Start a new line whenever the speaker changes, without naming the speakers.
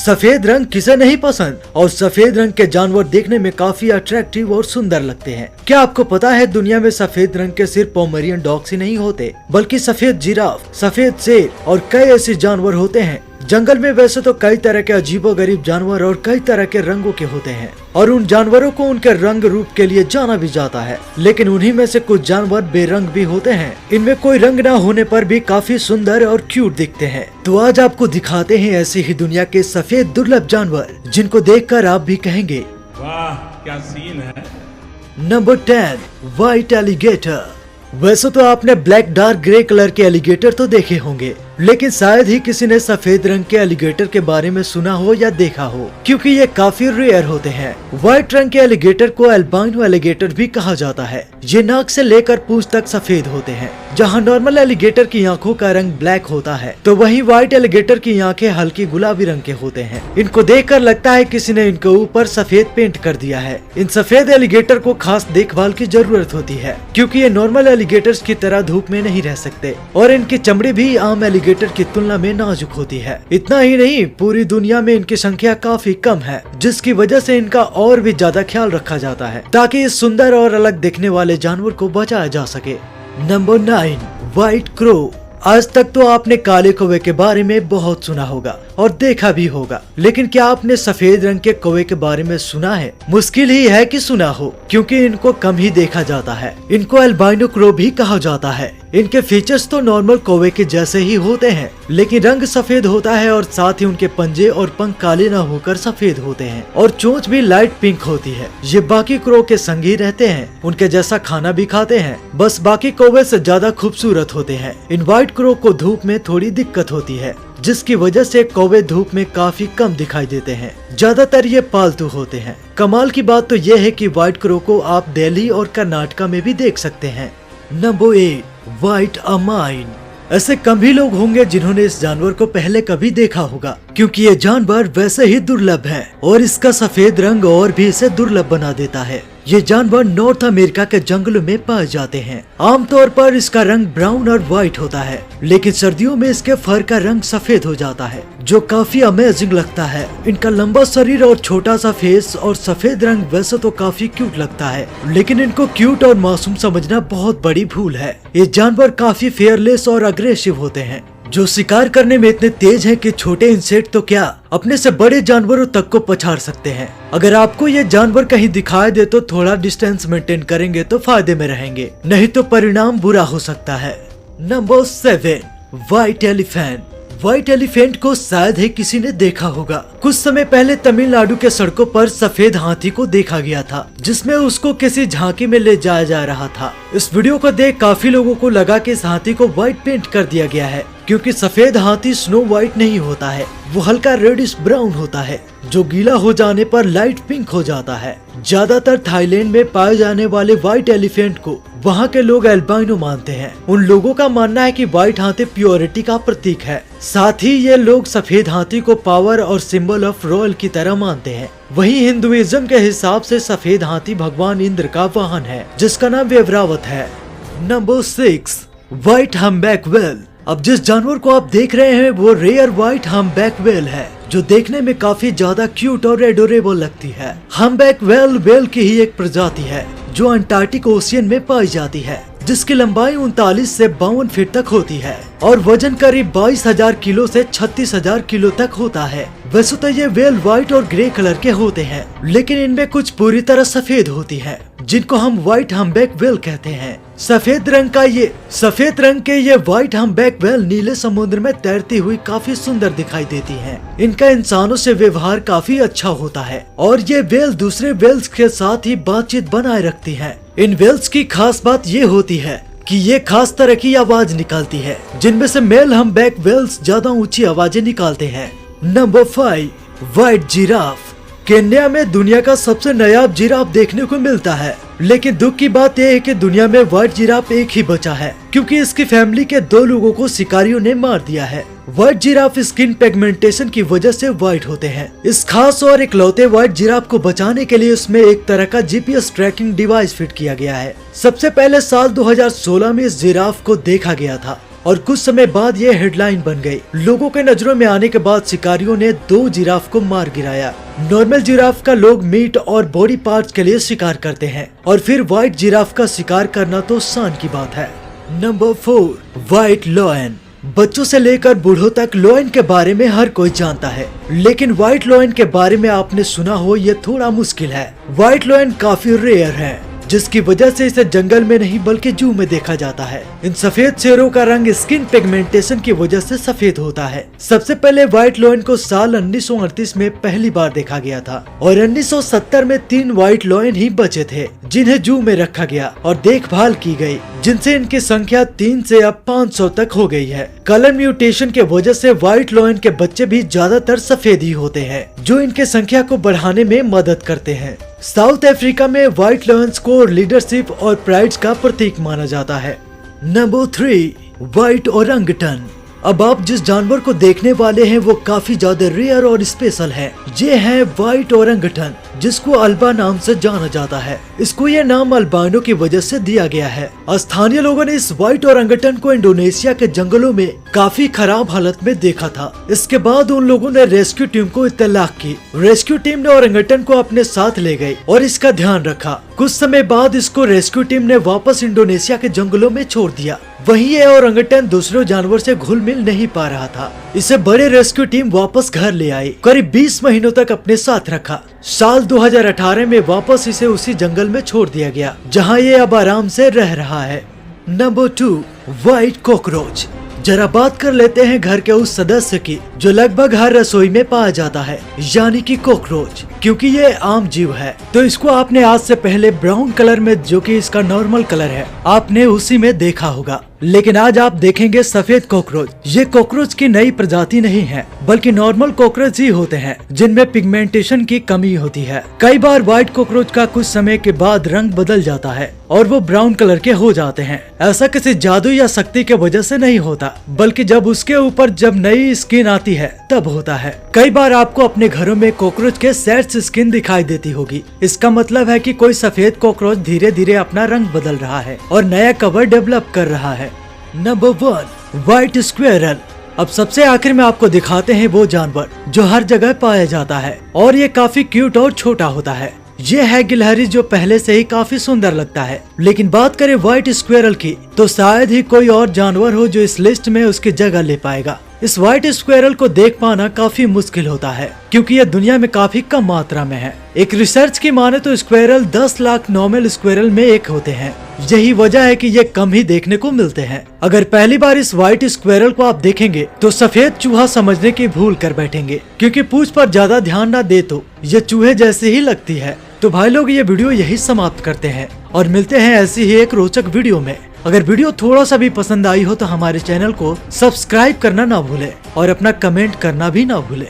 सफेद रंग किसे नहीं पसंद, और सफेद रंग के जानवर देखने में काफी अट्रैक्टिव और सुंदर लगते हैं। क्या आपको पता है दुनिया में सफेद रंग के सिर्फ पोमेरियन डॉग्स ही नहीं होते, बल्कि सफेद जिराफ, सफेद शेर और कई ऐसे जानवर होते हैं। जंगल में वैसे तो कई तरह के अजीबोगरीब जानवर और कई तरह के रंगों के होते हैं, और उन जानवरों को उनके रंग रूप के लिए जाना भी जाता है। लेकिन उन्हीं में से कुछ जानवर बेरंग भी होते हैं। इनमें कोई रंग न होने पर भी काफी सुंदर और क्यूट दिखते हैं। तो आज आपको दिखाते हैं ऐसी ही दुनिया के सफेद दुर्लभ जानवर जिनको देखकर आप भी कहेंगे
वाह क्या सीन है।
Number 10, white alligator. वैसे तो आपने ब्लैक डार्क ग्रे कलर के एलिगेटर तो देखे होंगे, लेकिन शायद ही किसी ने सफेद रंग के एलिगेटर के बारे में सुना हो या देखा हो, क्योंकि ये काफी रेयर होते हैं। व्हाइट रंग के एलिगेटर को एल्बाइनो एलिगेटर भी कहा जाता है। ये नाक से लेकर पूंछ तक सफेद होते हैं। जहाँ नॉर्मल एलिगेटर की आंखों का रंग ब्लैक होता है, तो वहीं व्हाइट एलिगेटर की आंखें हल्की गुलाबी रंग के होते हैं। इनको देखकर लगता है किसी ने इनके ऊपर सफेद पेंट कर दिया है। इन सफेद एलिगेटर को खास देखभाल की जरूरत होती है, क्योंकि ये नॉर्मल एलिगेटर्स की तरह धूप में नहीं रह सकते, और इनकी चमड़ी भी आम एलिगेटर की तुलना में नाजुक होती है। इतना ही नहीं, पूरी दुनिया में इनकी संख्या काफी कम है, जिसकी वजह से इनका और भी ज्यादा ख्याल रखा जाता है, ताकि इस सुंदर और अलग दिखने वाले जानवर को बचाया जा सके। Number 9, white crow. आज तक तो आपने काले कौवे के बारे में बहुत सुना होगा और देखा भी होगा, लेकिन क्या आपने सफेद रंग के कौवे के बारे में सुना है? मुश्किल ही है कि सुना हो, क्योंकि इनको कम ही देखा जाता है। इनको एल्बाइनो क्रो भी कहा जाता है। इनके फीचर्स तो नॉर्मल कौवे के जैसे ही होते हैं, लेकिन रंग सफेद होता है, और साथ ही उनके पंजे और पंख काले न होकर सफेद होते हैं, और चोंच भी लाइट पिंक होती है। ये बाकी क्रो के संगी रहते हैं, उनके जैसा खाना भी खाते हैं, बस बाकी कौवे से ज्यादा खूबसूरत होते हैं। इन व्हाइट क्रो को धूप में थोड़ी दिक्कत होती है, जिसकी वजह से कौवे धूप में काफी कम दिखाई देते हैं। ज्यादातर ये पालतू होते हैं। कमाल की बात तो ये है कि व्हाइट क्रो को आप दिल्ली और कर्नाटका में भी देख सकते हैं। Number 8, white amine. ऐसे कम ही लोग होंगे जिन्होंने इस जानवर को पहले कभी देखा होगा, क्योंकि ये जानवर वैसे ही दुर्लभ है, और इसका सफेद रंग और भी इसे दुर्लभ बना देता है। ये जानवर नॉर्थ अमेरिका के जंगलों में पाए जाते हैं। आमतौर पर इसका रंग ब्राउन और व्हाइट होता है, लेकिन सर्दियों में इसके फर का रंग सफेद हो जाता है, जो काफी अमेजिंग लगता है। इनका लंबा शरीर और छोटा सा फेस और सफेद रंग वैसे तो काफी क्यूट लगता है, लेकिन इनको क्यूट और मासूम समझना बहुत बड़ी भूल है। ये जानवर काफी फेयरलेस और अग्रेसिव होते हैं, जो शिकार करने में इतने तेज हैं कि छोटे इंसेक्ट तो क्या, अपने से बड़े जानवरों तक को पछाड़ सकते हैं। अगर आपको ये जानवर कहीं दिखाई दे तो थोड़ा डिस्टेंस मेंटेन करेंगे तो फायदे में रहेंगे, नहीं तो परिणाम बुरा हो सकता है। Number 7, white elephant. White elephant को शायद ही किसी ने देखा होगा। कुछ समय पहले तमिलनाडु के सड़कों पर सफेद हाथी को देखा गया था, जिसमें उसको किसी झांकी में ले जाया जा रहा था। इस वीडियो को देख काफी लोगों को लगा कि इस हाथी को व्हाइट पेंट कर दिया गया है, क्योंकि सफेद हाथी स्नो व्हाइट नहीं होता है, वो हल्का रेडिश ब्राउन होता है, जो गीला हो जाने पर लाइट पिंक हो जाता है। ज्यादातर थाईलैंड में पाए जाने वाले व्हाइट एलिफेंट को वहाँ के लोग एल्बाइनो मानते हैं। उन लोगों का मानना है कि व्हाइट हाथी प्योरिटी का प्रतीक है। साथ ही ये लोग सफेद हाथी को पावर और सिंबल ऑफ रॉयल की तरह मानते हैं। वहीं हिंदुइज्म के हिसाब से सफेद हाथी भगवान इंद्र का वाहन है, जिसका नाम वेवरावत है। Number 6, white humpback whale. अब जिस जानवर को आप देख रहे हैं वो रेयर व्हाइट हम्बैक व्हेल है, जो देखने में काफी ज्यादा क्यूट और एडोरेबल लगती है। हम्बैक व्हेल व्हेल की ही एक प्रजाति है, जो अंटार्कटिक ओशियन में पाई जाती है, जिसकी लंबाई 39 से 52 फीट तक होती है, और वजन करीब 22,000 किलो से 36,000 किलो तक होता है। वैसे तो ये व्हेल व्हाइट और ग्रे कलर के होते हैं, लेकिन इनमें कुछ पूरी तरह सफेद होती है, जिनको हम व्हाइट हम्बैक व्हेल कहते हैं। सफेद रंग के ये व्हाइट हम्बैक व्हेल नीले समुद्र में तैरती हुई काफी सुंदर दिखाई देती हैं। इनका इंसानों से व्यवहार काफी अच्छा होता है, और ये व्हेल दूसरे व्हेल्स के साथ ही बातचीत बनाए रखती हैं। इन व्हेल्स की खास बात ये होती है कि ये खास तरह की आवाज निकालती है, जिनमें से मेल हम्बैक व्हेल्स ज्यादा ऊंची आवाजें निकालते हैं। Number 5, white giraffe. केन्या में दुनिया का सबसे नायाब जिराफ देखने को मिलता है, लेकिन दुख की बात यह है कि दुनिया में व्हाइट जिराफ एक ही बचा है, क्योंकि इसकी फैमिली के 2 लोगों को शिकारियों ने मार दिया है। व्हाइट जिराफ स्किन पिगमेंटेशन की वजह से व्हाइट होते हैं। इस खास और इकलौते व्हाइट जिराफ को बचाने के लिए उसमें एक तरह का जीपीएस ट्रैकिंग डिवाइस फिट किया गया है। सबसे पहले साल 2016 में इस जिराफ को देखा गया था, और कुछ समय बाद ये हेडलाइन बन गई। लोगों के नजरों में आने के बाद शिकारियों ने 2 जिराफ को मार गिराया। नॉर्मल जिराफ का लोग मीट और बॉडी पार्ट्स के लिए शिकार करते हैं और फिर व्हाइट जिराफ का शिकार करना तो शान की बात है। Number 4, white lion. बच्चों से लेकर बूढ़ों तक लायन के बारे में हर कोई जानता है, लेकिन व्हाइट लायन के बारे में आपने सुना हो ये थोड़ा मुश्किल है। व्हाइट लायन काफी रेयर है, जिसकी वजह से इसे जंगल में नहीं बल्कि जू में देखा जाता है। इन सफेद शेरों का रंग स्किन पिगमेंटेशन की वजह से सफेद होता है। सबसे पहले व्हाइट लायन को साल 1938 में पहली बार देखा गया था और 1970 में 3 व्हाइट लायन ही बचे थे, जिन्हें जू में रखा गया और देखभाल की गई, जिनसे इनकी संख्या 3 से अब 500 तक हो गई है। कलर म्यूटेशन के वजह से व्हाइट लायन के बच्चे भी ज्यादातर सफेद ही होते हैं, जो इनके संख्या को बढ़ाने में मदद करते हैं। साउथ अफ्रीका में व्हाइट लायंस को लीडरशिप और प्राइड का प्रतीक माना जाता है। Number 3, white orangutan. अब आप जिस जानवर को देखने वाले हैं वो काफी ज्यादा रेयर और स्पेशल है। ये है व्हाइट ओरंगटन, जिसको अल्बा नाम से जाना जाता है। इसको ये नाम अल्बानो की वजह से दिया गया है। स्थानीय लोगों ने इस व्हाइट ओरंगटन को इंडोनेशिया के जंगलों में काफी खराब हालत में देखा था। इसके बाद उन लोगों ने रेस्क्यू टीम को इत्तलाक की। रेस्क्यू टीम ने ओरंगटन को अपने साथ ले गई और इसका ध्यान रखा। कुछ समय बाद इसको रेस्क्यू टीम ने वापस इंडोनेशिया के जंगलों में छोड़ दिया। वहीं ये ओरंगटन दूसरे जानवर से घुल मिल नहीं पा रहा था। इसे बड़े रेस्क्यू टीम वापस घर ले आई। करीब 20 महीनों तक अपने साथ रखा। साल 2018 में वापस इसे उसी जंगल में छोड़ दिया गया, जहां ये अब आराम से रह रहा है। Number 2, white cockroach. जरा बात कर लेते हैं घर के उस सदस्य की जो लगभग हर रसोई में पाया जाता है, यानी कि कॉकरोच। क्योंकि ये आम जीव है तो इसको आपने आज से पहले ब्राउन कलर में, जो कि इसका नॉर्मल कलर है, आपने उसी में देखा होगा। लेकिन आज आप देखेंगे सफेद कॉकरोच। ये कॉकरोच की नई प्रजाति नहीं है, बल्कि नॉर्मल कॉकरोच ही होते हैं, जिनमें पिगमेंटेशन की कमी होती है। कई बार व्हाइट कॉकरोच का कुछ समय के बाद रंग बदल जाता है और वो ब्राउन कलर के हो जाते हैं। ऐसा किसी जादू या शक्ति के वजह से नहीं होता, बल्कि जब उसके ऊपर जब नई स्किन आती है तब होता है। कई बार आपको अपने घरों में कॉकरोच के सेट्स स्किन दिखाई देती होगी। इसका मतलब है कि कोई सफेद कॉकरोच धीरे धीरे अपना रंग बदल रहा है और नया कवर डेवलप कर रहा है। Number 1, white squirrel. अब सबसे आखिर में आपको दिखाते हैं वो जानवर जो हर जगह पाया जाता है और ये काफी क्यूट और छोटा होता है। ये है गिलहरी, जो पहले से ही काफी सुंदर लगता है। लेकिन बात करें व्हाइट स्क्वेरल की तो शायद ही कोई और जानवर हो जो इस लिस्ट में उसकी जगह ले पाएगा। इस व्हाइट स्क्वेरल को देख पाना काफी मुश्किल होता है, क्योंकि यह दुनिया में काफी कम मात्रा में है। एक रिसर्च की माने तो स्क्वेरल 10 लाख नॉर्मल स्क्वेरल में एक होते हैं। यही वजह है कि ये कम ही देखने को मिलते हैं। अगर पहली बार इस व्हाइट स्क्वेरल को आप देखेंगे तो सफेद चूहा समझने की भूल कर बैठेंगे, क्योंकि पूंछ पर ज्यादा ध्यान न दे तो ये चूहे जैसे ही लगती है। तो भाई लोग, ये वीडियो यही समाप्त करते हैं और मिलते हैं ऐसी ही एक रोचक वीडियो में। अगर वीडियो थोड़ा सा भी पसंद आई हो तो हमारे चैनल को सब्सक्राइब करना ना भूले और अपना कमेंट करना भी ना भूले।